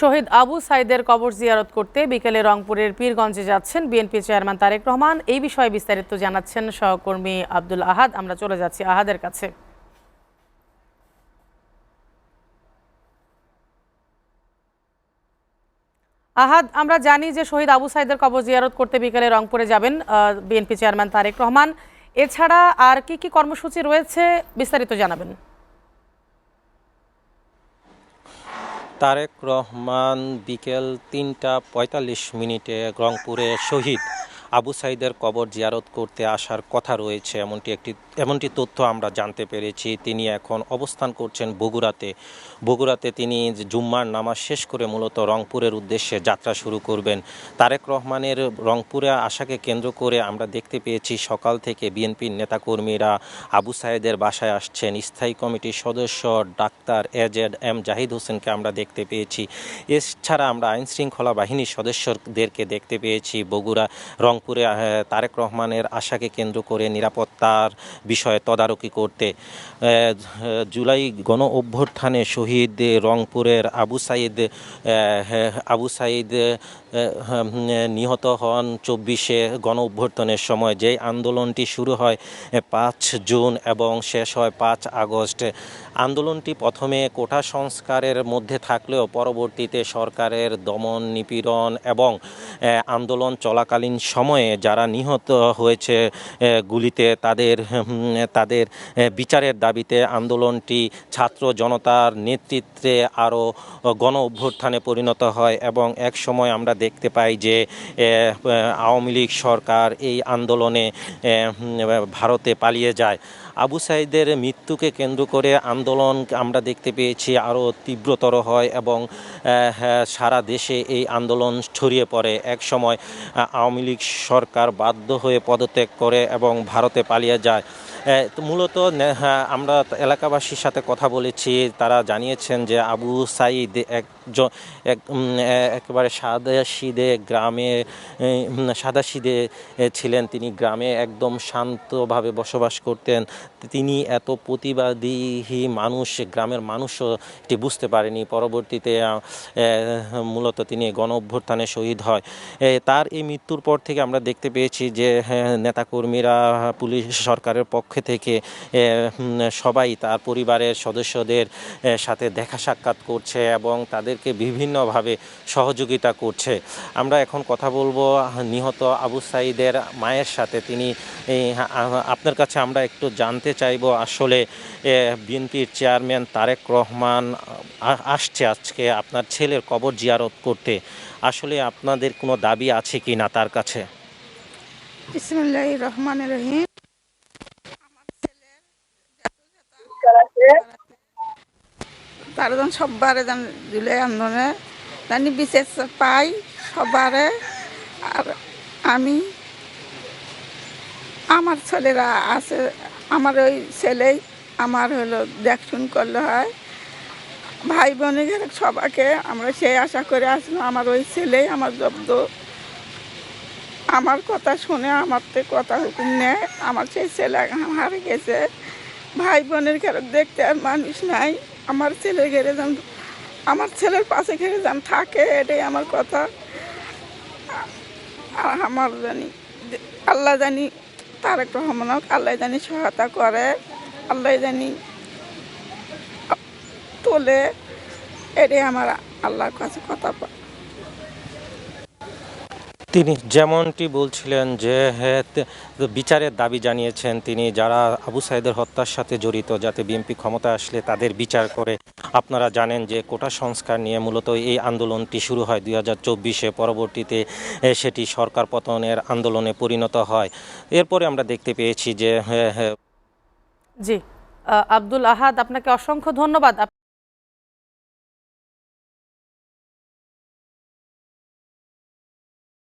শহীদ আবু সাইদের কবর জিয়ারত করতে বিকেলে রংপুরের পীরগঞ্জে যাচ্ছেন বিএনপি চেয়ারম্যান তারেক রহমান। এই বিষয়ে বিস্তারিত জানাচ্ছেন সহকর্মী আব্দুল আহাদ। আমরা চলে যাচ্ছি আহাদের কাছে। আহাদ, আমরা জানি যে শহীদ আবু সাইদের কবর জিয়ারত করতে বিকেলে রংপুরে যাবেন বিএনপি চেয়ারম্যান তারেক রহমান। এছাড়া আর কি কি কর্মসূচি রয়েছে বিস্তারিত জানাবেন। তারেক রহমান বিকেল ৩টা ৪৫ রংপুরে শহীদ আবু সাইদের কবর জিয়ারত করতে আসার কথা রয়েছে, এমনটি তথ্য আমরা জানতে পেরেছি। তিনি এখন অবস্থান করছেন বগুড়াতে তিনি জুম্মার নামাজ শেষ করে মূলত রংপুরের উদ্দেশ্যে যাত্রা শুরু করবেন। তারেক রহমানের রংপুরে আসাকে কেন্দ্র করে আমরা দেখতে পেয়েছি সকাল থেকে বিএনপির নেতাকর্মীরা আবু সাইদের বাসায় আসছেন। স্থায়ী কমিটির সদস্য ডাক্তার AZ-M জাহিদ হোসেনকে আমরা দেখতে পেয়েছি। এছাড়া আমরা আইনশৃঙ্খলা বাহিনীর সদস্যদেরকে দেখতে পেয়েছি বগুড়া রংপুরে তারেক রহমানের আশাকে কেন্দ্র করে নিরাপত্তার বিষয়ে তদারকি করতে। জুলাই গণ অভ্যুত্থানে শহীদ রংপুরের আবু সাইদ নিহত হন ২৪শে গণ অভ্যুত্থানের সময়। যেই আন্দোলনটি শুরু হয় ৫ জুন এবং শেষ হয় ৫ আগস্ট। আন্দোলনটি প্রথমে কোটা সংস্কারের মধ্যে থাকলেও পরবর্তীতে সরকারের দমন নিপীড়ন এবং আন্দোলন চলাকালীন সময়ে যারা নিহত হয়েছে গুলিতে তাদের বিচারের দাবিতে আন্দোলনটি ছাত্র জনতার নেতৃত্বে আরও গণ অভ্যুত্থানে পরিণত হয় এবং এক সময় আমরা দেখতে পাই যে আওয়ামী লীগ সরকার এই আন্দোলনে ভারতে পালিয়ে যায়। আবু সাইদের মৃত্যুকে কেন্দ্র করে আন্দোলন আমরা দেখতে পেয়েছি আরও তীব্রতর হয় এবং সারা দেশে এই আন্দোলন ছড়িয়ে পড়ে। এক সময় আওয়ামী লীগ সরকার বাধ্য হয়ে পদত্যাগ করে এবং ভারতে পালিয়ে যায়। মূলত আমরা এলাকাবাসীর সাথে কথা বলেছি, তারা জানিয়েছেন যে আবু সাইদ একেবারে সাদাসিধে ছিলেন। তিনি গ্রামে একদম শান্তভাবে বসবাস করতেন। তিনি এত প্রতিবাদী মানুষ গ্রামের মানুষও এটি বুঝতে পারেনি। পরবর্তীতে মূলত তিনি গণ অভ্যুত্থানে শহীদ হয়। তার এই মৃত্যুর পর থেকে আমরা দেখতে পেয়েছি যে নেতাকর্মীরা, পুলিশ, সরকারের পক্ষ থেকে সবাই তার পরিবারের সদস্যদের সাথে দেখা সাক্ষাৎ করছে এবং তাদেরকে বিভিন্নভাবে সহযোগিতা করছে। আমরা এখন কথা বলবো নিহত আবু সাইদের মায়ের সাথে। আপনার কাছে আমরা একটু জানতে চাইবো, আসলে বিএনপির চেয়ারম্যান তারেক রহমান আসছে আজকে আপনার ছেলের কবর জিয়ারত করতে, আসলে আপনাদের কোনো দাবি আছে কি না তার কাছে? বিসমিল্লাহির রহমানির রহিম। তারা যেন সবারে যেন জুলাই আন্দোলনে জানি বিশেষ পাই সবারে। আর আমি আমার ছেলেরা আছে, আমার ওই ছেলেই আমার হলো দেখশুন করলে হয়। ভাই বোনের সবাইকে আমরা সেই আশা করে আসলাম। আমার ওই ছেলেই আমার জব্দ আমার কথা শুনে আমার তো কথা হুকুম নেয়। আমার সেই ছেলে হারে গেছে, ভাই বোনের ঘরে দেখতে আর মানুষ নাই। আমার ছেলের ঘরে যেন, আমার ছেলের পাশে ঘরে যেন থাকে, এটাই আমার কথা। আমার জানি আল্লাহ জানি তারেক রহমান আল্লাহ জানি সহায়তা করে, আল্লাহ জানি তোলে, এটাই আমার আল্লাহর কাছে কথা। তিনি যেমনটি বলছিলেন যে বিচারের দাবি জানিয়েছেন তিনি, যারা আবু সাইদের হত্যার সাথে জড়িত, যাতে বিএনপি ক্ষমতা আসলে তাদের বিচার করে। আপনারা জানেন যে কোটা সংস্কার নিয়ে মূলত এই আন্দোলনটি শুরু হয় 2024-এ, পরবর্তীতে সেটি সরকার পতনের আন্দোলনে পরিণত হয়। এরপরে আমরা দেখতে পেয়েছি যে জি আব্দুল আহাদ, আপনাকে অসংখ্য ধন্যবাদ।